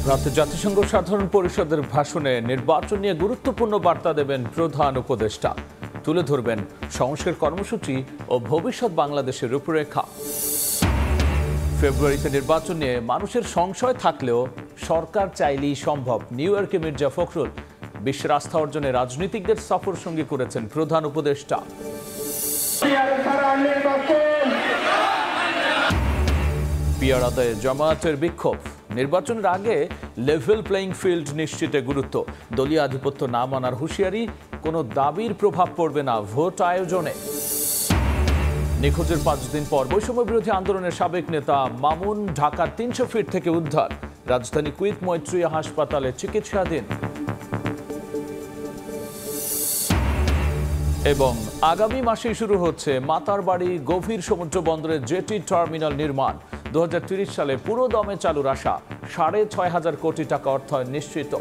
রাতে জাতিসংঘ সাধারণ পরিষদের ভাষণে নির্বাচন নিয়ে গুরুত্বপূর্ণ বার্তা দেবেন প্রধান উপদেষ্টা। তুলে ধরবেন সংস্কার কর্মসূচি ও ভবিষ্যৎ বাংলাদেশের রূপরেখা। ফেব্রুয়ারিতে নির্বাচন নিয়ে মানুষের সংশয় থাকলেও সরকার চাইলেই সম্ভব। নিউ ইয়র্কে মির্জা ফখরুল বিশ্বের আস্থা অর্জনে রাজনীতিকদের সফর সঙ্গী করেছেন প্রধান উপদেষ্টা। পিআর আদায়ে জামায়াতের বিক্ষোভ। নির্বাচনের আগে লেভেল প্লেইং ফিল্ড নিশ্চিতে গুরুত্ব। দলীয় আধিপত্য না মানার হুঁশিয়ারি, কোনো দাবির প্রভাব পড়বে না ভোট আয়োজনে। নিখোঁজের 5 দিন পর বৈষম্য বিরোধী আন্দোলনের সাবেক নেতা মামুন ঢাকার 300 ফিট থেকে উদ্ধার। রাজধানী কুইত মৈত্রী হাসপাতালে চিকিৎসাধীন। এবং আগামী মাসেই শুরু হচ্ছে মাতারবাড়ি গভীর সমুদ্র বন্দরের জেটি টার্মিনাল নির্মাণ। 2030 সালে পুরো দমে চালুর আশা। 6,500 কোটি টাকা অর্থায়ন নিশ্চিত।